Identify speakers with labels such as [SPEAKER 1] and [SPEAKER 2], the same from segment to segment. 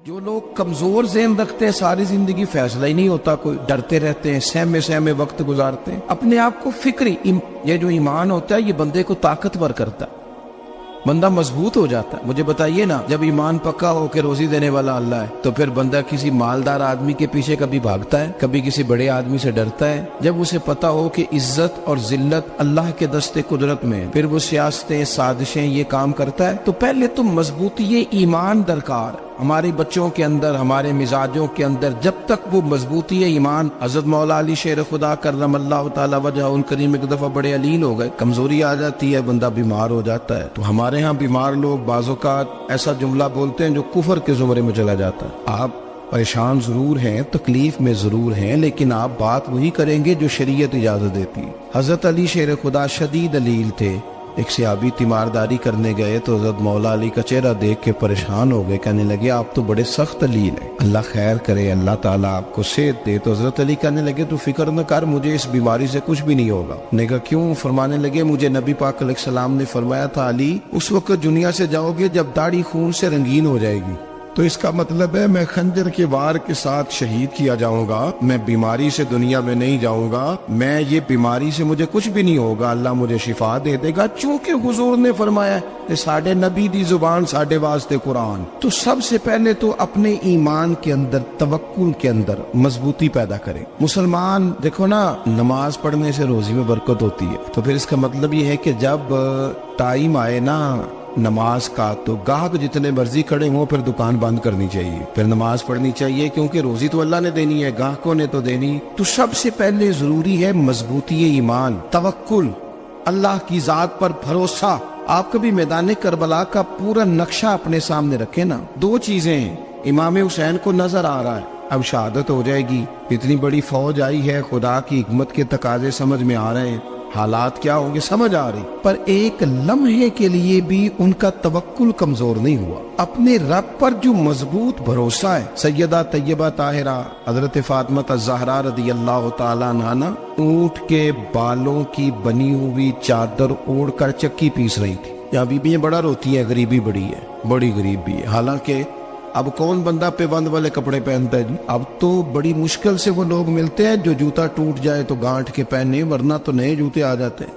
[SPEAKER 1] جو لوگ کمزور ذہن رکھتے ہیں ساری زندگی فیصلہ ہی نہیں ہوتا، کوئی ڈرتے رہتے ہیں، سہمے سہمے وقت گزارتے ہیں، اپنے آپ کو فکری یہ جو ایمان ہوتا ہے یہ بندے کو طاقتور کرتا ہے، بندہ مضبوط ہو جاتا ہے۔ مجھے بتائیے نا، جب ایمان پکا ہو کہ روزی دینے والا اللہ ہے تو پھر بندہ کسی مالدار آدمی کے پیچھے کبھی بھاگتا ہے، کبھی کسی بڑے آدمی سے ڈرتا ہے؟ جب اسے پتا ہو کہ عزت اور ذلت اللہ کے دستے قدرت میں ہے، پھر وہ سیاستیں سازشیں یہ کام کرتا ہے۔ تو پہلے تو مضبوطی ایمان درکار ہے ہمارے بچوں کے اندر، ہمارے مزاجوں کے اندر۔ جب تک وہ مضبوطی ایمان، حضرت مولا علی شیر خدا کرم اللہ تعالی وجہ ان کریم ایک دفعہ بڑے علیل ہو گئے، کمزوری آ جاتی ہے، بندہ بیمار ہو جاتا ہے۔ تو ہمارے ہاں بیمار لوگ بعض اوقات ایسا جملہ بولتے ہیں جو کفر کے زمرے میں چلا جاتا ہے۔ آپ پریشان ضرور ہیں، تکلیف میں ضرور ہیں، لیکن آپ بات وہی کریں گے جو شریعت اجازت دیتی ہے۔ حضرت علی شیر خدا شدید علیل تھے، ایک صحابی تیمارداری کرنے گئے تو حضرت مولا علی کا چہرہ دیکھ کے پریشان ہو گئے، کہنے لگے آپ تو بڑے سخت علیل ہیں، اللہ خیر کرے، اللہ تعالیٰ آپ کو صحت دے۔ تو حضرت علی کہنے لگے تو فکر نہ کر، مجھے اس بیماری سے کچھ بھی نہیں ہوگا۔ نے کہا کیوں؟ فرمانے لگے مجھے نبی پاک علیہ السلام نے فرمایا تھا علی اس وقت دنیا سے جاؤ گے جب داڑھی خون سے رنگین ہو جائے گی، تو اس کا مطلب ہے میں خنجر کے وار کے ساتھ شہید کیا جاؤں گا، میں بیماری سے دنیا میں نہیں جاؤں گا، میں یہ بیماری سے مجھے کچھ بھی نہیں ہوگا، اللہ مجھے شفا دے دے گا، چونکہ حضور نے فرمایا کہ ساڈے نبی دی زبان ساڈے واسطے قرآن۔ تو سب سے پہلے تو اپنے ایمان کے اندر، توکل کے اندر مضبوطی پیدا کریں۔ مسلمان دیکھو نا، نماز پڑھنے سے روزی میں برکت ہوتی ہے، تو پھر اس کا مطلب یہ ہے کہ جب ٹائم آئے نا نماز کا تو گاہک جتنے مرضی کھڑے ہوں پھر دکان بند کرنی چاہیے، پھر نماز پڑھنی چاہیے، کیونکہ روزی تو اللہ نے دینی ہے، گاہکوں نے تو دینی۔ تو سب سے پہلے ضروری ہے مضبوطی ایمان، توکل، اللہ کی ذات پر بھروسہ۔ آپ کبھی میدان کربلا کا پورا نقشہ اپنے سامنے رکھیں نا، دو چیزیں ہیں، امام حسین کو نظر آ رہا ہے اب شہادت ہو جائے گی، اتنی بڑی فوج آئی ہے، خدا کی حکمت کے تقاضے سمجھ میں آ رہے ہیں، حالات کیا ہوں گے سمجھ آ رہی، پر ایک لمحے کے لیے بھی ان کا توکل کمزور نہیں ہوا۔ اپنے رب پر جو مضبوط بھروسہ ہے، سیدہ طیبہ طاہرہ حضرت فاطمہ الزہرا رضی اللہ تعالیٰ عنہ اونٹ کے بالوں کی بنی ہوئی چادر اوڑھ کر چکی پیس رہی تھی۔ یہاں بیویاں بڑا روتی ہیں، غریبی بڑی ہے، بڑی غریب بھی ہے، حالانکہ اب کون بندہ پیبند والے کپڑے پہنتا ہے جی؟ اب تو بڑی مشکل سے وہ لوگ ملتے ہیں جو جوتا ٹوٹ جائے تو گانٹھ کے پہنے، ورنہ تو نئے جوتے آ جاتے ہیں۔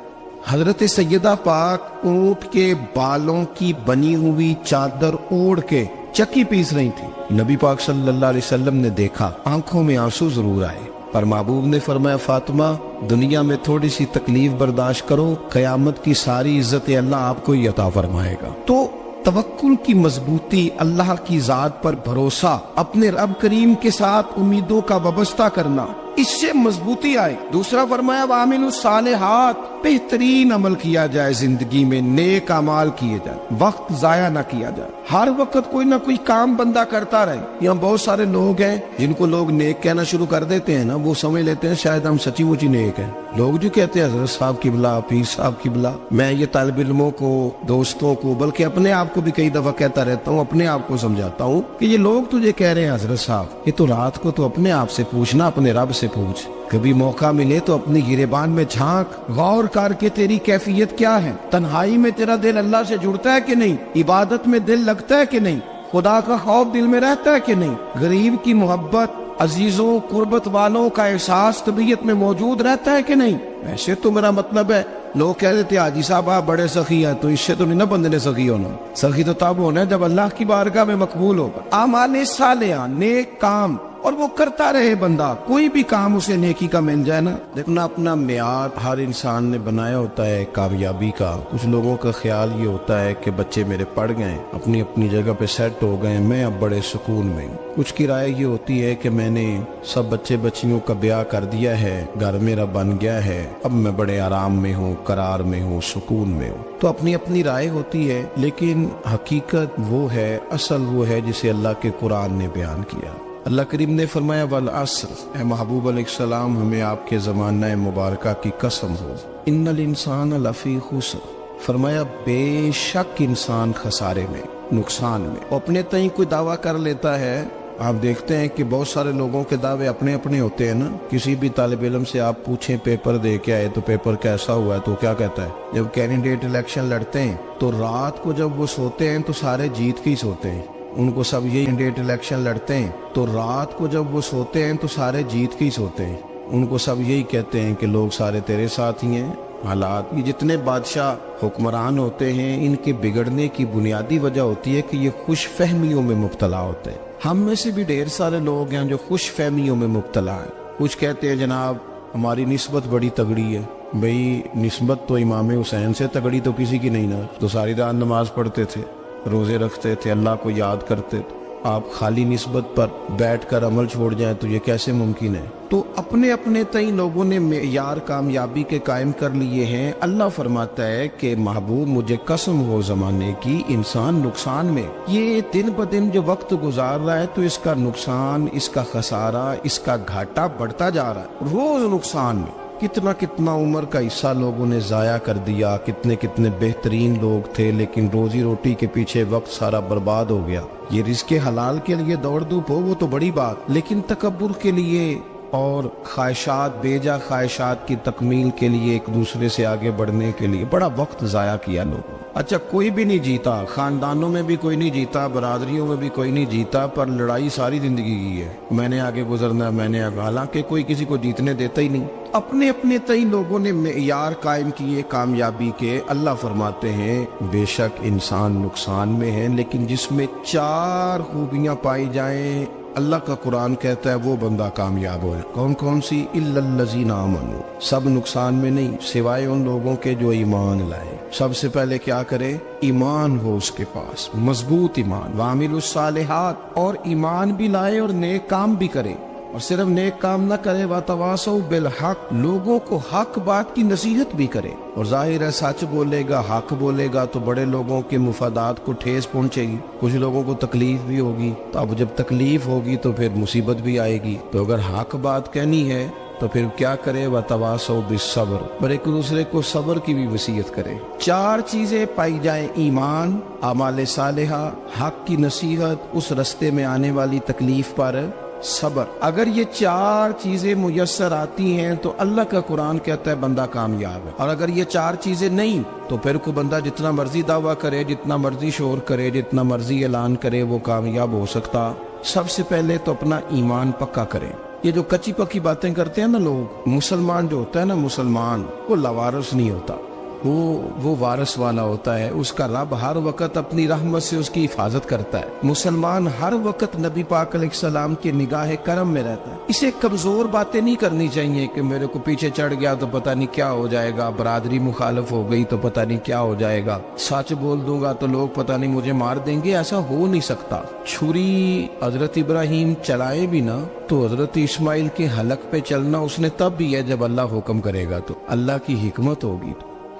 [SPEAKER 1] حضرت سیدہ پاک اونٹ کے بالوں کی بنی ہوئی چادر اوڑھ کے چکی پیس رہی تھی۔ نبی پاک صلی اللہ علیہ وسلم نے دیکھا، آنکھوں میں آنسو ضرور آئے، پر محبوب نے فرمایا فاطمہ دنیا میں تھوڑی سی تکلیف برداشت کرو، قیامت کی ساری عزت اللہ آپ کو ہی عطا فرمائے گا۔ تو توکل کی مضبوطی، اللہ کی ذات پر بھروسہ، اپنے رب کریم کے ساتھ امیدوں کا وابستہ کرنا، اس سے مضبوطی آئے۔ دوسرا فرمایا وَآمِنُوا الصَّالِحَاتِ، بہترین عمل کیا جائے زندگی میں، نیک اعمال کیے جائے، وقت ضائع نہ کیا جائے، ہر وقت کوئی نہ کوئی کام بندہ کرتا رہے۔ یہاں بہت سارے لوگ ہیں جن کو لوگ نیک کہنا شروع کر دیتے ہیں نا، وہ سمجھ لیتے ہیں شاید ہم سچی مچی نیک ہیں۔ لوگ جو کہتے ہیں حضرت صاحب کی بلا، پیر صاحب کی بلا، میں یہ طالب علموں کو، دوستوں کو، بلکہ اپنے آپ کو بھی کئی دفعہ کہتا رہتا ہوں، اپنے آپ کو سمجھاتا ہوں کہ یہ لوگ تجھے کہہ رہے ہیں حضرت صاحب، یہ تو رات کو تو اپنے آپ سے پوچھنا، اپنے رب سے پوچھ، کبھی موقع ملے تو اپنی گریبان میں جھانک، غور کر کے تیری کیفیت کیا ہے، تنہائی میں تیرا دل اللہ سے جڑتا ہے کہ نہیں، عبادت میں دل لگتا ہے کہ نہیں، خدا کا خوف دل میں رہتا ہے کہ نہیں، غریب کی محبت، عزیزوں قربت والوں کا احساس طبیعت میں موجود رہتا ہے کہ نہیں۔ ویسے تو میرا مطلب ہے، لوگ کہہ دیتے حاجی صاحب آپ بڑے سخی ہیں، تو اس سے تو نہیں نا بندے نے سخی ہونا، سخی تو تب ہونا ہے جب اللہ کی بارگاہ میں مقبول ہوگا۔ اعمال صالحہ، نیک کام، اور وہ کرتا رہے بندہ، کوئی بھی کام اسے نیکی کا مل جائے نا۔ دیکھنا اپنا معیار ہر انسان نے بنایا ہوتا ہے کامیابی کا۔ کچھ لوگوں کا خیال یہ ہوتا ہے کہ بچے میرے پڑھ گئے، اپنی اپنی جگہ پہ سیٹ ہو گئے، میں اب بڑے سکون میں ہوں۔ کچھ کی رائے یہ ہوتی ہے کہ میں نے سب بچے بچیوں کا بیاہ کر دیا ہے، گھر میرا بن گیا ہے، اب میں بڑے آرام میں ہوں، قرار میں ہوں، سکون میں ہوں۔ تو اپنی اپنی رائے ہوتی ہے، لیکن حقیقت وہ ہے، اصل وہ ہے جسے اللہ کے قرآن نے بیان کیا۔ اللہ کریم نے فرمایا والعصر، اے محبوب علیہ السلام ہمیں آپ کے زمانہ مبارکہ کی قسم ہو، ان الانسان لفی خسر، فرمایا بے شک انسان خسارے میں، نقصان میں۔ اپنے تئیں کوئی دعویٰ کر لیتا ہے، آپ دیکھتے ہیں کہ بہت سارے لوگوں کے دعوے اپنے اپنے ہوتے ہیں نا۔ کسی بھی طالب علم سے آپ پوچھیں پیپر دے کے آئے تو پیپر کیسا ہوا ہے، تو کیا کہتا ہے؟ جب کینڈیڈیٹ الیکشن لڑتے ہیں تو رات کو جب وہ سوتے ہیں تو سارے جیت کے ہی سوتے ہیں، ان کو سب یہی کینڈیڈیٹ الیکشن لڑتے ہیں تو رات کو جب وہ سوتے ہیں تو سارے جیت کے ہی سوتے ہیں. ان کو سب یہی کہتے ہیں کہ لوگ سارے تیرے ساتھ ہی ہیں. حالات یہ جتنے بادشاہ حکمران ہوتے ہیں ان کے بگڑنے کی بنیادی وجہ ہوتی ہے کہ یہ خوش فہمیوں میں مبتلا ہوتے ہیں. ہم میں سے بھی ڈھیر سارے لوگ ہیں جو خوش فہمیوں میں مبتلا ہیں. کچھ کہتے ہیں جناب ہماری نسبت بڑی تگڑی ہے. بھئی نسبت تو امام حسین سے تگڑی تو کسی کی نہیں نا. تو ساری رات نماز پڑھتے تھے, روزے رکھتے تھے, اللہ کو یاد کرتے تھے. آپ خالی نسبت پر بیٹھ کر عمل چھوڑ جائیں تو یہ کیسے ممکن ہے؟ تو اپنے اپنے تئیں لوگوں نے معیار کامیابی کے قائم کر لیے ہیں. اللہ فرماتا ہے کہ محبوب مجھے قسم ہو زمانے کی انسان نقصان میں. یہ دن بدن جو وقت گزار رہا ہے تو اس کا نقصان, اس کا خسارہ, اس کا گھاٹا بڑھتا جا رہا ہے روز نقصان میں. کتنا کتنا عمر کا حصہ لوگوں نے ضائع کر دیا. کتنے کتنے بہترین لوگ تھے لیکن روزی روٹی کے پیچھے وقت سارا برباد ہو گیا. یہ رزق حلال کے لیے دوڑ دھوپ ہو وہ تو بڑی بات, لیکن تکبر کے لیے اور خواہشات, بیجا خواہشات کی تکمیل کے لیے, ایک دوسرے سے آگے بڑھنے کے لیے بڑا وقت ضائع کیا لوگوں. اچھا کوئی بھی نہیں جیتا, خاندانوں میں بھی کوئی نہیں جیتا, برادریوں میں بھی کوئی نہیں جیتا, پر لڑائی ساری زندگی کی ہے. میں نے آگے گزرنا, میں نے آگے, حالانکہ کوئی کسی کو جیتنے دیتا ہی نہیں. اپنے اپنے تئیں لوگوں نے معیار قائم کیے کامیابی کے. اللہ فرماتے ہیں بے شک انسان نقصان میں ہے, لیکن جس میں 4 خوبیاں پائی جائیں اللہ کا قرآن کہتا ہے وہ بندہ کامیاب ہو. کون کون سی؟ الا الذین آمنوا. سب نقصان میں نہیں سوائے ان لوگوں کے جو ایمان لائے. سب سے پہلے کیا کرے؟ ایمان ہو اس کے پاس, مضبوط ایمان. وعملوا الصالحات, اور ایمان بھی لائے اور نیک کام بھی کرے. اور صرف نیک کام نہ کرے, وَتَوَاصَوْا بِالْحَقِّ, لوگوں کو حق بات کی نصیحت بھی کرے. اور ظاہر ہے سچ بولے گا, حق بولے گا تو بڑے لوگوں کے مفادات کو ٹھیس پہنچے گی, کچھ لوگوں کو تکلیف بھی ہوگی. تو اب جب تکلیف ہوگی تو پھر مصیبت بھی آئے گی. تو اگر حق بات کہنی ہے تو پھر کیا کرے؟ وَتَوَاصَوْا بِالصَّبْرِ, اور ایک دوسرے کو صبر کی بھی وصیت کرے. 4 چیزیں پائی جائیں, ایمان, اعمال صالحہ, حق کی نصیحت, اس رستے میں آنے والی تکلیف پر صبر. اگر یہ 4 چیزیں میسر آتی ہیں تو اللہ کا قرآن کہتا ہے بندہ کامیاب ہے. اور اگر یہ 4 چیزیں نہیں تو پھر کوئی بندہ جتنا مرضی دعویٰ کرے, جتنا مرضی شور کرے, جتنا مرضی اعلان کرے, وہ کامیاب ہو سکتا. سب سے پہلے تو اپنا ایمان پکا کرے. یہ جو کچی پکی باتیں کرتے ہیں نا لوگ, مسلمان جو ہوتا ہے نا, مسلمان وہ لاوارث نہیں ہوتا, وہ وارث والا ہوتا ہے. اس کا رب ہر وقت اپنی رحمت سے اس کی حفاظت کرتا ہے. مسلمان ہر وقت نبی پاک علیہ السلام کے نگاہ کرم میں رہتا ہے. اسے کمزور باتیں نہیں کرنی چاہیے کہ میرے کو پیچھے چڑھ گیا تو پتہ نہیں کیا ہو جائے گا, برادری مخالف ہو گئی تو پتہ نہیں کیا ہو جائے گا, سچ بول دوں گا تو لوگ پتہ نہیں مجھے مار دیں گے. ایسا ہو نہیں سکتا. چھری حضرت ابراہیم چلائے بھی نا تو حضرت اسماعیل کے حلق پہ چلنا اس نے تب بھی ہے جب اللہ حکم کرے گا. تو اللہ کی حکمت ہوگی,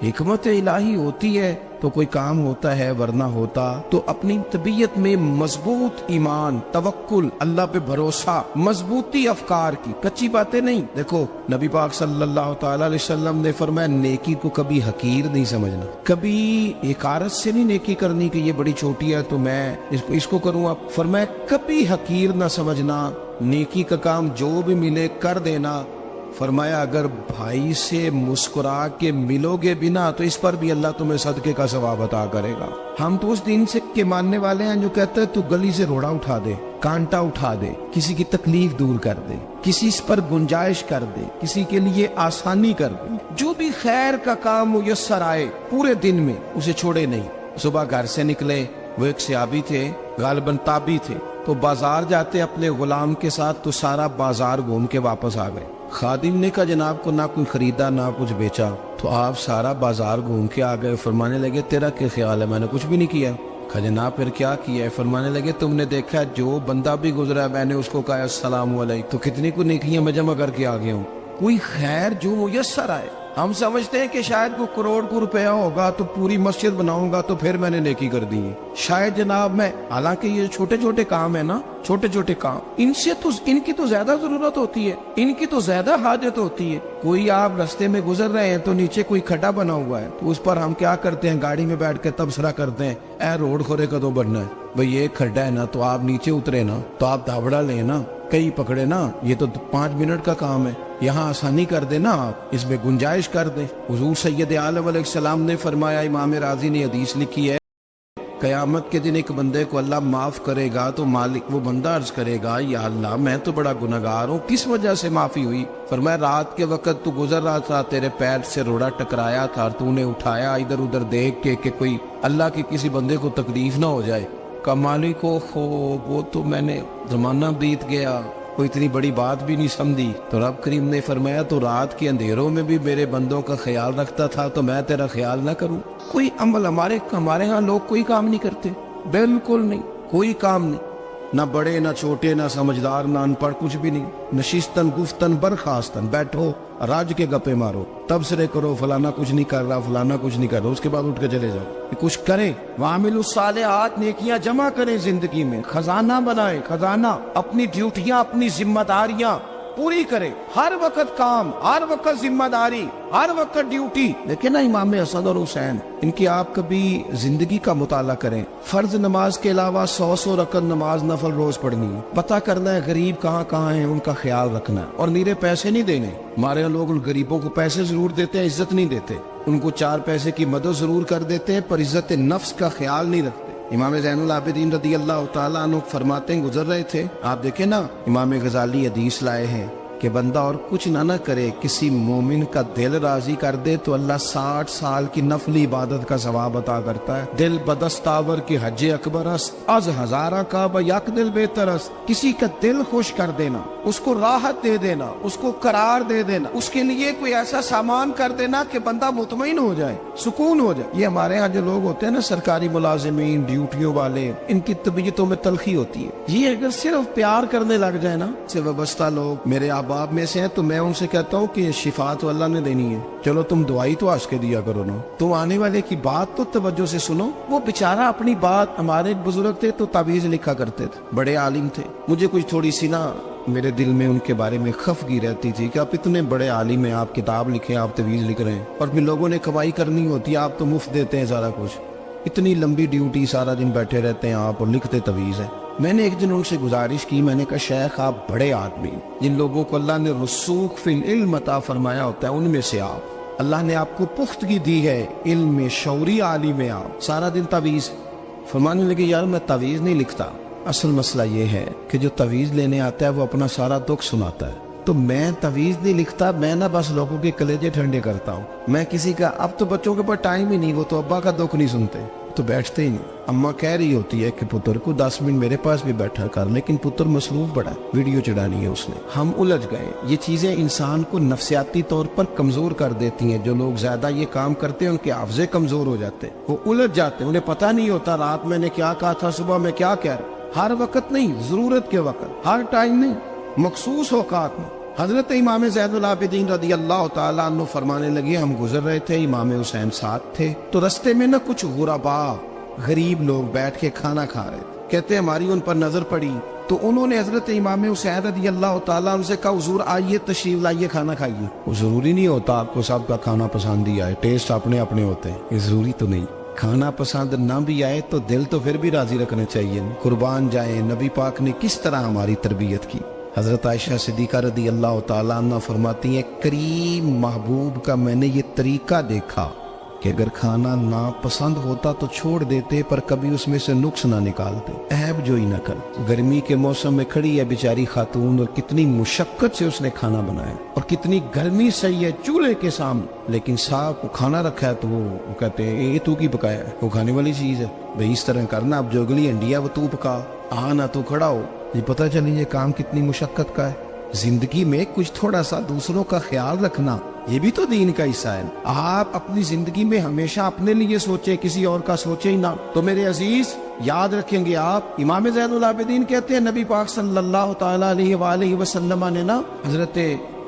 [SPEAKER 1] حکمت الہی ہوتی ہے تو کوئی کام ہوتا ہے, ورنہ ہوتا. تو اپنی طبیعت میں مضبوط ایمان, توکل, اللہ پہ بھروسہ, مضبوطی افکار کی, کچی باتیں نہیں. دیکھو نبی پاک صلی اللہ تعالی علیہ وسلم نے فرمایا نیکی کو کبھی حقیر نہیں سمجھنا, کبھی حقارت سے نہیں نیکی کرنی کہ یہ بڑی چھوٹی ہے تو میں اس کو کروں. اب فرمایا کبھی حقیر نہ سمجھنا, نیکی کا کام جو بھی ملے کر دینا. فرمایا اگر بھائی سے مسکرا کے ملو گے بنا تو اس پر بھی اللہ تمہیں صدقے کا ثواب عطا کرے گا. ہم تو اس دین سے کے ماننے والے ہیں جو کہتے ہیں تو گلی سے روڑا اٹھا دے, کانٹا اٹھا دے, کسی کی تکلیف دور کر دے, کسی پر گنجائش کر دے, کسی کے لیے آسانی کر دے. جو بھی خیر کا کام میسر آئے پورے دن میں اسے چھوڑے نہیں. صبح گھر سے نکلے, وہ ایک صحابی تھے, غالباً تابعی تھے, تو بازار جاتے اپنے غلام کے ساتھ تو سارا بازار گھوم کے واپس آ گئے. خادم نے کہا جناب کو نہ کوئی خریدا نہ کچھ بیچا, تو آپ سارا بازار گھوم کے آ گئے. فرمانے لگے تیرا کیا خیال ہے؟ میں نے کچھ بھی نہیں کیا. کہا جناب پھر کیا کیا ہے؟ فرمانے لگے تم نے دیکھا جو بندہ بھی گزرا میں نے اس کو کہا السلام علیکم, تو کتنی کو نیکیاں میں جمع کر کے آ گیا ہوں. کوئی خیر جو میسر آئے. ہم سمجھتے ہیں کہ شاید کوئی کروڑ کو روپیہ ہوگا تو پوری مسجد بناؤں گا تو پھر میں نے نیکی کر دی ہے. شاید جناب میں, حالانکہ یہ چھوٹے چھوٹے کام ہے نا, چھوٹے چھوٹے کام, ان کی تو زیادہ ضرورت ہوتی ہے, ان کی تو زیادہ حاجت ہوتی ہے. کوئی آپ رستے میں گزر رہے ہیں تو نیچے کوئی کھڈا بنا ہوا ہے تو اس پر ہم کیا کرتے ہیں, گاڑی میں بیٹھ کے تبصرہ کرتے ہیں اے روڈ کھورے کدو بننا ہے. بھئی یہ کھڈا ہے نا تو آپ نیچے اترے نا, تو آپ دھاوڑا لیں نا, کئی پکڑے نا, یہ تو 5 منٹ کا کام ہے, یہاں آسانی کر دے نا, آپ اس میں گنجائش کر دیں. حضور سید عالم علیہ السلام نے فرمایا, امام راضی نے حدیث لکھی ہے, قیامت کے دن ایک بندے کو اللہ معاف کرے گا تو مالک وہ بندہ عرض کرے گا یا اللہ میں تو بڑا گنہگار ہوں، کس وجہ سے معافی ہوئی؟ فرمایا رات کے وقت تو گزر رہا تھا، تیرے پیر سے روڑا ٹکرایا تھا اور تو نے اٹھایا ادھر ادھر دیکھ کے کہ کوئی اللہ کے کسی بندے کو تکلیف نہ ہو جائے۔ کہ مالک وہ تو میں نے زمانہ بیت گیا، کوئی اتنی بڑی بات بھی نہیں سمجھی۔ تو رب کریم نے فرمایا تو رات کے اندھیروں میں بھی میرے بندوں کا خیال رکھتا تھا تو میں تیرا خیال نہ کروں؟ کوئی عمل ہمارے ہاں لوگ کوئی کام نہیں کرتے، بالکل نہیں، کوئی کام نہیں، نہ بڑے نہ چھوٹے نہ سمجھدار نہ ان پڑھ، کچھ بھی نہیں۔ نشستن گفتن برخاستن، بیٹھو راج کے گپے مارو، تبصرے کرو فلانا کچھ نہیں کر رہا، فلانا کچھ نہیں کر رہا، اس کے بعد اٹھ کے چلے جاؤ کہ کچھ کریں۔ وعاملوا الصالحات، نیکیاں جمع کریں زندگی میں، خزانہ بنائیں، خزانہ، اپنی ڈیوٹیاں اپنی ذمہ داریاں پوری کریں، ہر وقت کام، ہر وقت ذمہ داری، ہر وقت ڈیوٹی۔ دیکھیں نا امام حسن اور حسین، ان کی آپ کبھی زندگی کا مطالعہ کریں، فرض نماز کے علاوہ 100 رکعت نماز نفل روز پڑھنی ہے، پتہ کرنا ہے غریب کہاں کہاں ہیں، ان کا خیال رکھنا ہے، اور نیرے پیسے نہیں دینے۔ ہمارے لوگ غریبوں کو پیسے ضرور دیتے ہیں، عزت نہیں دیتے، ان کو 4 پیسے کی مدد ضرور کر دیتے ہیں پر عزت نفس کا خیال نہیں رکھتے۔ امام زین العابدین رضی اللہ تعالیٰ عنہ فرماتے ہیں، گزر رہے تھے، آپ دیکھیں نا امام غزالی حدیث لائے ہیں کہ بندہ اور کچھ نہ کرے، کسی مومن کا دل راضی کر دے تو اللہ 60 سال کی نفلی عبادت کا ثواب عطا کرتا ہے۔ دل بدستاور کی حج اکبر است، از ہزارہ کا یک دل بہتر است۔ کسی کا دل خوش کر دینا، اس کو راحت دے دینا، اس کو قرار دے دینا، اس کے لیے کوئی ایسا سامان کر دینا کہ بندہ مطمئن ہو جائے، سکون ہو جائے۔ یہ ہمارے ہاں جو لوگ ہوتے ہیں نا، سرکاری ملازمین، ڈیوٹیوں والے، ان کی طبیعتوں میں تلخی ہوتی ہے۔ یہ اگر صرف پیار کرنے لگ جائے نا، سے وابستہ لوگ میرے آپ میں سے ہیں تو میں ان سے کہتا ہوں کہ شفا تو اللہ نے دینی ہے، چلو تم دعائی تو آج کے دیا کرو نا، تم آنے والے کی بات تو توجہ سے سنو۔ وہ بیچارہ اپنی بات، ہمارے بزرگ تھے تو تعویذ لکھا کرتے تھے، بڑے عالم تھے، مجھے کچھ تھوڑی سی نا میرے دل میں ان کے بارے میں خفگی رہتی تھی کہ آپ اتنے بڑے عالم ہیں، آپ کتاب لکھیں، آپ تعویذ لکھ رہے ہیں، اور پھر لوگوں نے کمائی کرنی ہوتی ہے، آپ تو مفت دیتے ہیں سارا کچھ، اتنی لمبی ڈیوٹی، سارا دن بیٹھے رہتے ہیں آپ اور لکھتے تعویذ ہیں۔ میں نے ایک دن ان سے گزارش کی، میں نے کہا شیخ آپ بڑے آدمی، جن لوگوں کو اللہ نے رسوخ فی العلم عطا فرمایا ہوتا ہے ان میں سے آپ، اللہ نے آپ کو پختگی دی ہے علم میں، شعوری عالم ہے آپ، سارا دن تعویذ۔ فرمانے لگے یار میں تعویذ نہیں لکھتا، اصل مسئلہ یہ ہے کہ جو تعویذ لینے آتا ہے وہ اپنا سارا دکھ سناتا ہے، تو میں تعویذ نہیں لکھتا، میں نہ بس لوگوں کے کلیجے ٹھنڈے کرتا ہوں، میں کسی کا، اب تو بچوں کے پاس ٹائم ہی نہیں، وہ تو ابا کا دکھ نہیں سنتے تو بیٹھتے ہی نہیں۔ اماں کہہ رہی ہوتی ہے کہ پتر کو 10 منٹ میرے پاس بھی بیٹھا کر، لیکن پتر مصروف بڑا ہے، ویڈیو چڑھانی ہے اس نے۔ ہم الجھ گئے، یہ چیزیں انسان کو نفسیاتی طور پر کمزور کر دیتی ہیں، جو لوگ زیادہ یہ کام کرتے ہیں ان کے حافظے کمزور ہو جاتے ہیں، وہ الجھ جاتے ہیں، انہیں پتہ نہیں ہوتا رات میں نے کیا کہا تھا، صبح میں کیا کہہ رہا۔ ہر وقت نہیں، ضرورت کے وقت، ہر ٹائم نہیں، مخصوص اوقات میں۔ حضرت امام زین العابدین رضی اللہ تعالیٰ عنہ فرمانے لگے، ہم گزر رہے تھے، امام حسین ساتھ تھے، تو رستے میں نہ کچھ غربا، غریب لوگ بیٹھ کے کھانا کھا رہے تھے، کہتے ہماری ان پر نظر پڑی تو انہوں نے حضرت امام حسین رضی اللہ تعالیٰ عنہ سے کہا حضور آئیے تشریف لائیے کھانا کھائیے۔ وہ ضروری نہیں ہوتا آپ کو سب کا کھانا پسند ہی آئے، ٹیسٹ اپنے اپنے ہوتے ہیں، یہ ضروری تو نہیں۔ کھانا پسند نہ بھی آئے تو دل تو پھر بھی راضی رکھنا چاہیے۔ قربان جائیں، نبی پاک نے کس طرح ہماری تربیت کی۔ حضرت عائشہ صدیقہ رضی اللہ تعالیٰ عنہ فرماتی ہیں، کریم محبوب کا میں نے یہ طریقہ دیکھا کہ اگر کھانا ناپسند ہوتا تو چھوڑ دیتے، پر کبھی اس میں سے نقص نہ نکالتے، عیب جوئی نہ کر۔ گرمی کے موسم میں کھڑی ہے بیچاری خاتون، اور کتنی مشقت سے اس نے کھانا بنایا، اور کتنی گرمی صحیح ہے چولہے کے سامنے، لیکن صاحب کو کھانا رکھا ہے تو وہ کہتے ہیں یہ تو کی پکایا ہے، وہ کھانے والی چیز ہے بھئی، اس طرح کرنا، اب جو اگلی انڈیا وہ تو پکا، نہ تو کھڑا ہو۔ یہ پتہ چلی یہ کام کتنی مشقت کا ہے۔ زندگی میں کچھ تھوڑا سا دوسروں کا خیال رکھنا، یہ بھی تو دین کا حصہ ہے۔ آپ اپنی زندگی میں ہمیشہ اپنے لیے سوچیں، کسی اور کا سوچیں ہی نہ۔ تو میرے عزیز یاد رکھیں گے آپ، امام زین العابدین کہتے ہیں نبی پاک صلی اللہ تعالیٰ علیہ وآلہ وسلم نے نا حضرت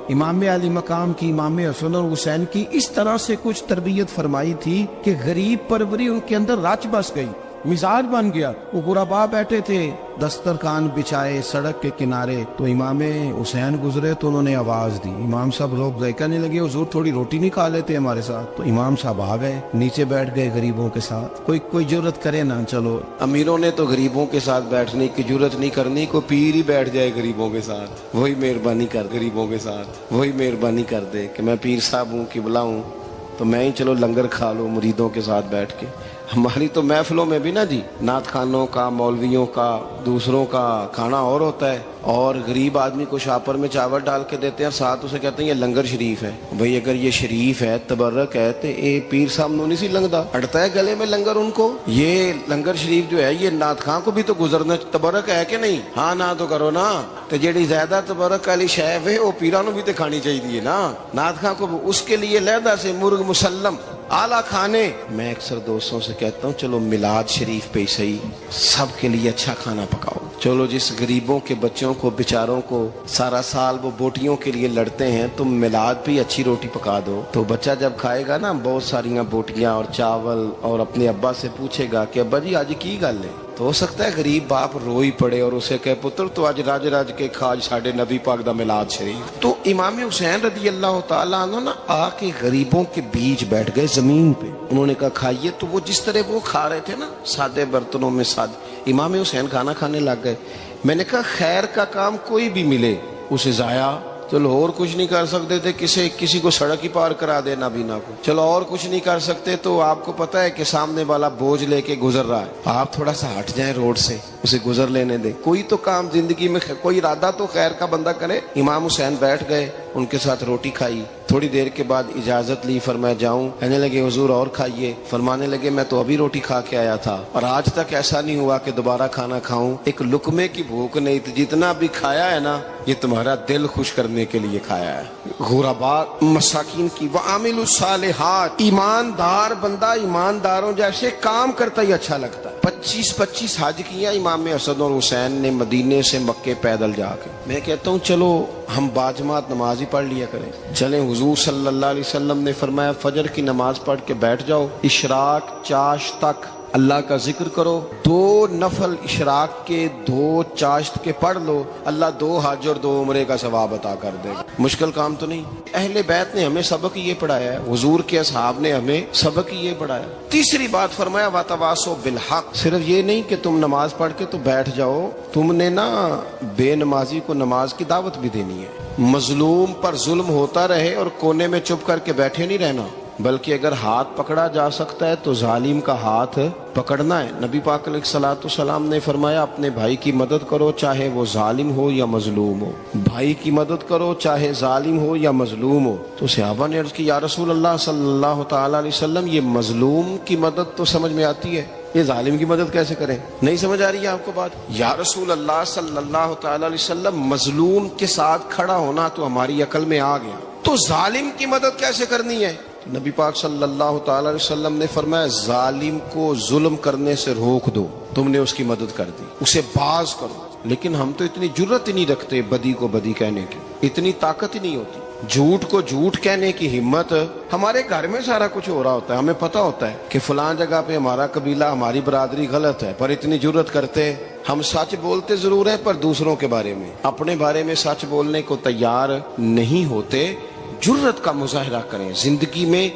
[SPEAKER 1] امام علی مقام کی، امام حسن اور حسین کی اس طرح سے کچھ تربیت فرمائی تھی کہ غریب پروری ان کے اندر رچ بس گئی، مزاج بن گیا۔ وہ غربا بیٹھے تھے، دسترخوان بچھائے سڑک کے کنارے، تو امام حسین گزرے تو انہوں نے آواز دی، امام صاحب لوگ ذائقہ نہیں لگے، حضور تھوڑی روٹی نہیں کھا لیتے ہمارے ساتھ؟ تو امام صاحب آ گئے، نیچے بیٹھ گئے غریبوں کے ساتھ۔ کوئی جرت کرے نا، چلو امیروں نے تو غریبوں کے ساتھ بیٹھنے کی جرت نہیں کرنی، کوئی پیر ہی بیٹھ جائے غریبوں کے ساتھ، وہی مہربانی کر، غریبوں کے ساتھ وہی مہربانی کر دے کہ میں پیر صاحب ہوں، قبلہ ہوں، تو میں ہی چلو لنگر کھا لو مریدوں کے ساتھ بیٹھ کے۔ ہماری تو محفلوں میں بھی نا جی نعت خانوں کا، مولویوں کا، دوسروں کا کھانا اور ہوتا ہے، اور غریب آدمی کو شاپر میں چاول ڈال کے دیتے ہیں، ساتھ اسے کہتے ہیں یہ لنگر شریف ہے۔ بھئی اگر یہ شریف ہے، تبرک ہے، تو اے پیر صاحب نو نہیں سی لنگدا، اڑتا ہے گلے میں لنگر ان کو۔ یہ لنگر شریف جو ہے یہ نعت خان کو بھی تو گزرنا تبرک ہے کہ نہیں؟ ہاں نہ تو کرو نا، تو جیڑی زیادہ تبرک والی شے ہے وہ پیرانو بھی تو کھانی چاہیے نا، نعت خان کو اس کے لیے لہدا سے مرغ مسلم اعلیٰ کھانے۔ میں اکثر دوستوں سے کہتا ہوں چلو میلاد شریف پہ صحیح سب کے لیے اچھا کھانا پکاؤ، چلو جس غریبوں کے بچوں کو بیچاروں کو سارا سال وہ بوٹیوں کے لیے لڑتے ہیں، تم میلاد پہ اچھی روٹی پکا دو، تو بچہ جب کھائے گا نا بہت ساریاں بوٹیاں اور چاول، اور اپنے ابا سے پوچھے گا کہ ابا جی آج کی گل ہے، تو ہو سکتا ہے غریب باپ روئی پڑے اور اسے کہے پتر تو آج راج راج کے کھاج ساڈے نبی پاک دا میلاد شریف۔ تو امام حسین رضی اللہ تعالیٰ عنہ نا آ کے غریبوں کے بیچ بیٹھ گئے زمین پہ، انہوں نے کہا کھائیے، تو وہ جس طرح وہ کھا رہے تھے نا سادے برتنوں میں سادے، امام حسین کھانا کھانے لگ گئے۔ میں نے کہا خیر کا کام کوئی بھی ملے اسے ضائع، چلو اور کچھ نہیں کر سکتے تھے، کسی کو سڑک ہی پار کرا دے نابینا کو، چلو اور کچھ نہیں کر سکتے تو آپ کو پتا ہے کہ سامنے والا بوجھ لے کے گزر رہا ہے، آپ تھوڑا سا ہٹ جائیں روڈ سے، اسے گزر لینے دیں، کوئی تو کام زندگی میں کوئی ارادہ تو خیر کا بندہ کرے۔ امام حسین بیٹھ گئے، ان کے ساتھ روٹی کھائی، تھوڑی دیر کے بعد اجازت لی، فرمایا جاؤں؟ کہنے لگے حضور اور کھائیے، فرمانے لگے میں تو ابھی روٹی کھا کے آیا تھا اور آج تک ایسا نہیں ہوا کہ دوبارہ کھانا کھاؤں، ایک لقمے کی بھوک نہیں تھی، جتنا بھی کھایا ہے نا یہ تمہارا دل خوش کرنے کے لیے کھایا ہے۔ غرباء مساکین کی وعامل الصالحات، ایماندار بندہ ایمانداروں جیسے کام کرتا ہی اچھا لگتا ہے۔ 25 حج کیا امام حسن اور حسین نے مدینے سے مکے پیدل جا کے۔ میں کہتا ہوں چلو ہم باجماعت نماز ہی پڑھ لیا کریں، چلیں حضور صلی اللہ علیہ وسلم نے فرمایا فجر کی نماز پڑھ کے بیٹھ جاؤ، اشراق چاشت تک اللہ کا ذکر کرو، 2 نفل اشراق کے 2 چاشت کے پڑھ لو، اللہ 2 حج اور 2 عمرے کا ثواب عطا کر دے گا۔ مشکل کام تو نہیں۔ اہل بیت نے ہمیں سبق یہ پڑھایا ہے، حضور کے اصحاب نے ہمیں سبق یہ پڑھایا۔ تیسری بات فرمایا وَتَوَاصَوْا بِالْحَقِّ، صرف یہ نہیں کہ تم نماز پڑھ کے تو بیٹھ جاؤ، تم نے نا بے نمازی کو نماز کی دعوت بھی دینی ہے۔ مظلوم پر ظلم ہوتا رہے اور کونے میں چپ کر کے بیٹھے نہیں رہنا، بلکہ اگر ہاتھ پکڑا جا سکتا ہے تو ظالم کا ہاتھ پکڑنا ہے۔ نبی پاک علیہ الصلوۃ والسلام نے فرمایا اپنے بھائی کی مدد کرو چاہے وہ ظالم ہو یا مظلوم ہو، بھائی کی مدد کرو چاہے ظالم ہو یا مظلوم ہو۔ تو صحابہ نے عرض کی یا رسول اللہ صلی اللہ تعالی علیہ وسلم یہ مظلوم کی مدد تو سمجھ میں آتی ہے، یہ ظالم کی مدد کیسے کریں؟ نہیں سمجھ آ رہی ہے آپ کو بات؟ یا رسول اللہ صلی اللہ تعالی علیہ وسلم مظلوم کے ساتھ کھڑا ہونا تو ہماری عقل میں آ گیا، تو ظالم کی مدد کیسے کرنی ہے؟ نبی پاک صلی اللہ تعالی علیہ وسلم نے فرمایا ظالم کو ظلم کرنے سے روک دو، تم نے اس کی مدد کر دی، اسے باز کرو۔ لیکن ہم تو اتنی جرت ہی نہیں رکھتے بدی کو بدی کہنے کی، اتنی طاقت ہی نہیں ہوتی، جھوٹ کو جھوٹ کہنے کی ہمت۔ ہمارے گھر میں سارا کچھ ہو رہا ہوتا ہے، ہمیں پتہ ہوتا ہے کہ فلاں جگہ پہ ہمارا قبیلہ ہماری برادری غلط ہے، پر اتنی جرت کرتے ہم سچ بولتے ضرور ہیں پر دوسروں کے بارے میں، اپنے بارے میں سچ بولنے کو تیار نہیں ہوتے۔ جرت کا مظاہرہ کریں، زندگی میں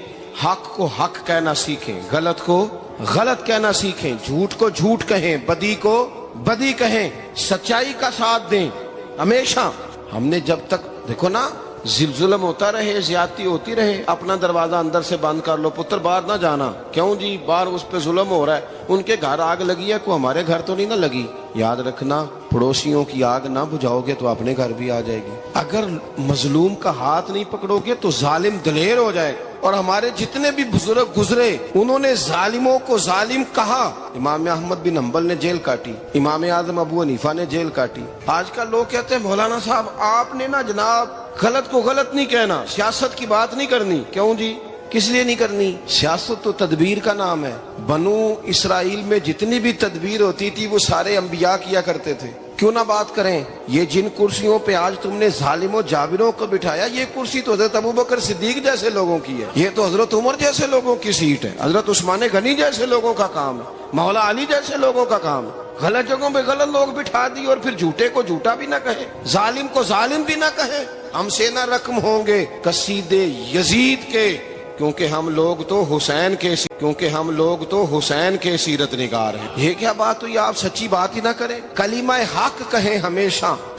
[SPEAKER 1] حق کو حق کہنا سیکھیں، غلط کو غلط کہنا سیکھیں، جھوٹ کو جھوٹ کہیں، بدی کو بدی کہیں، سچائی کا ساتھ دیں ہمیشہ۔ ہم نے جب تک دیکھو نا ظلم ہوتا رہے، زیادتی ہوتی رہے، اپنا دروازہ اندر سے بند کر لو، پتر باہر نہ جانا، کیوں جی باہر اس پہ ظلم ہو رہا ہے، ان کے گھر آگ لگی ہے، کوئی ہمارے گھر تو نہیں نہ لگی۔ یاد رکھنا پڑوسیوں کی آگ نہ بجھاؤ گے تو اپنے گھر بھی آ جائے گی۔ اگر مظلوم کا ہاتھ نہیں پکڑو گے تو ظالم دلیر ہو جائے گا۔ اور ہمارے جتنے بھی بزرگ گزرے انہوں نے ظالموں کو ظالم کہا۔ امام احمد بن حنبل نے جیل کاٹی، امام اعظم ابو حنیفہ نے جیل کاٹی۔ آج کل لوگ کہتے ہیں مولانا صاحب آپ نے نا جناب غلط کو غلط نہیں کہنا، سیاست کی بات نہیں کرنی۔ کیوں جی کس لیے نہیں کرنی؟ سیاست تو تدبیر کا نام ہے۔ بنو اسرائیل میں جتنی بھی تدبیر ہوتی تھی وہ سارے انبیاء کیا کرتے تھے۔ کیوں نہ بات کریں، یہ جن کرسیوں پہ آج تم نے ظالموں جابروں کو بٹھایا، یہ کرسی تو حضرت ابوبکر صدیق جیسے لوگوں کی ہے، یہ تو حضرت عمر جیسے لوگوں کی سیٹ ہے، حضرت عثمان غنی جیسے لوگوں کا کام ہے، مولا علی جیسے لوگوں کا کام ہے۔ غلط جگہوں پہ غلط لوگ بٹھا دی اور پھر جھوٹے کو جھوٹا بھی نہ کہیں، ظالم کو ظالم بھی نہ کہیں۔ ہم سے نہ رقم ہوں گے قصیدے یزید کے، کیونکہ ہم لوگ تو حسین کے سیرت نگار ہیں۔ یہ کیا بات ہوئی، آپ سچی بات ہی نہ کریں، کلمہ حق کہیں ہمیشہ،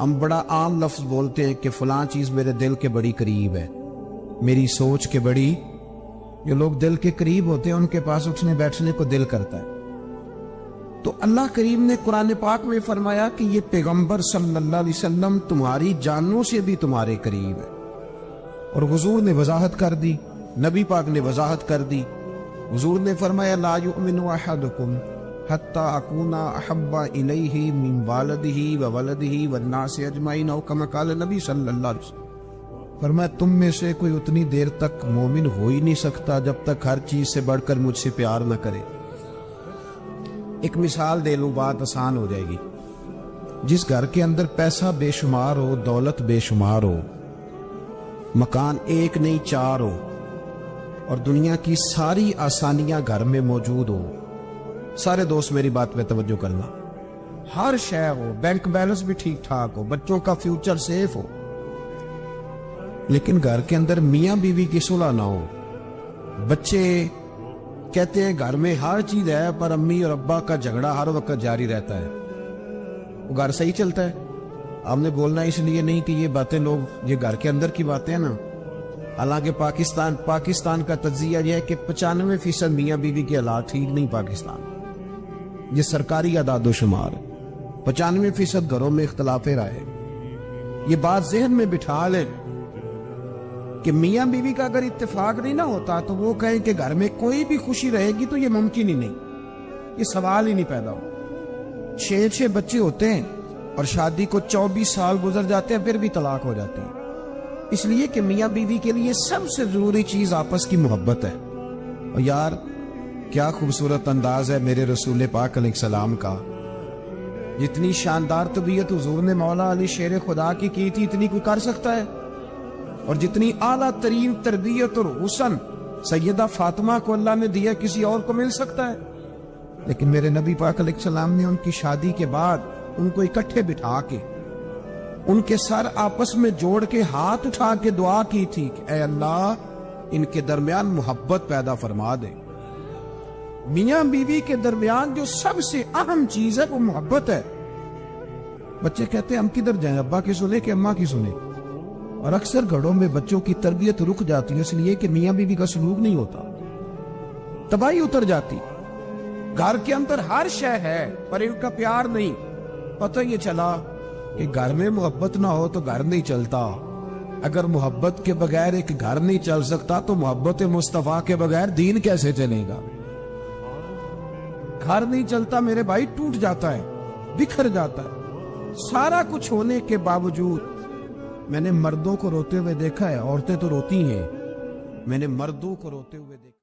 [SPEAKER 2] ہم بڑا عام لفظ بولتے ہیں کہ فلاں چیز میرے دل کے بڑی قریب ہے، میری سوچ کے بڑی. جو لوگ دل کے قریب ہوتے ہیں ان کے پاس اٹھنے بیٹھنے کو دل کرتا ہے. تو اللہ کریم نے قرآن پاک میں فرمایا کہ یہ پیغمبر صلی اللہ علیہ وسلم تمہاری جانوں سے بھی تمہارے قریب ہے. اور حضور نے وضاحت کر دی، نبی پاک نے وضاحت کر دی. حضور نے فرمایا لا یؤمن احدکم حتی اکون احب الیہ من والدہ وولدہ والناس اجمعین، او کما قال نبی صلی اللہ علیہ وسلم. فرمایا تم میں سے کوئی اتنی دیر تک مومن ہو ہی نہیں سکتا جب تک ہر چیز سے بڑھ کر مجھ سے پیار نہ کرے. ایک مثال دے لوں، بات آسان ہو جائے گی. جس گھر کے اندر پیسہ بے شمار ہو، دولت بے شمار ہو، مکان ایک نہیں چار ہو، اور دنیا کی ساری آسانیاں گھر میں موجود ہو. سارے دوست میری بات پہ توجہ کرنا. ہر شے ہو، بینک بیلنس بھی ٹھیک ٹھاک ہو، بچوں کا فیوچر سیف ہو، لیکن گھر کے اندر میاں بیوی کی صلح نہ ہو. بچے کہتے ہیں گھر میں ہر چیز ہے پر امی اور ابا کا جھگڑا ہر وقت جاری رہتا ہے. وہ گھر صحیح چلتا ہے؟ ہم نے بولنا اس لیے نہیں کہ یہ باتیں لوگ، یہ گھر کے اندر کی باتیں ہیں نا. حالانکہ پاکستان کا تجزیہ یہ ہے کہ 95% میاں بیوی کے حالات ٹھیک نہیں. پاکستان یہ سرکاری اعداد و شمار ہے. 95% گھروں میں اختلاف رائے. یہ بات ذہن میں بٹھا لیں کہ میاں بیوی کا اگر اتفاق نہیں نہ ہوتا تو وہ کہیں کہ گھر میں کوئی بھی خوشی رہے گی تو یہ ممکن ہی نہیں، یہ سوال ہی نہیں پیدا ہو. 6 بچے ہوتے ہیں اور شادی کو 24 سال گزر جاتے ہیں، پھر بھی طلاق ہو جاتی ہے. اس لیے کہ میاں بیوی کے لیے سب سے ضروری چیز آپس کی محبت ہے. اور یار کیا خوبصورت انداز ہے میرے رسول پاک علیہ السلام کا. جتنی شاندار طبیعت حضور نے مولا علی شیر خدا کی تھی اتنی کوئی کر سکتا ہے؟ اور جتنی اعلیٰ ترین تربیت اور حسن سیدہ فاطمہ کو اللہ نے دیا کسی اور کو مل سکتا ہے؟ لیکن میرے نبی پاک علیہ السلام نے ان کی شادی کے بعد ان کو اکٹھے بٹھا کے ان کے سر آپس میں جوڑ کے ہاتھ اٹھا کے دعا کی تھی کہ اے اللہ ان کے درمیان محبت پیدا فرما دے. میاں بیوی کے درمیان جو سب سے اہم چیز ہے وہ محبت ہے. بچے کہتے ہیں ہم کدھر جائیں، ابا کی سنے کہ اماں کی سنے؟ اور اکثر گھروں میں بچوں کی تربیت رک جاتی ہے اس لیے کہ میاں بیوی کا سلوک نہیں ہوتا، تباہی اتر جاتی. گھر کے اندر ہر شے ہے پر ان کا پیار نہیں. پتہ یہ چلا کہ گھر میں محبت نہ ہو تو گھر نہیں چلتا. اگر محبت کے بغیر ایک گھر نہیں چل سکتا تو محبت مصطفیٰ کے بغیر دین کیسے چلے گا؟ گھر نہیں چلتا میرے بھائی، ٹوٹ جاتا ہے، بکھر جاتا ہے. سارا کچھ ہونے کے باوجود میں نے مردوں کو روتے ہوئے دیکھا ہے، عورتیں تو روتی ہیں، میں نے مردوں کو روتے ہوئے دیکھا.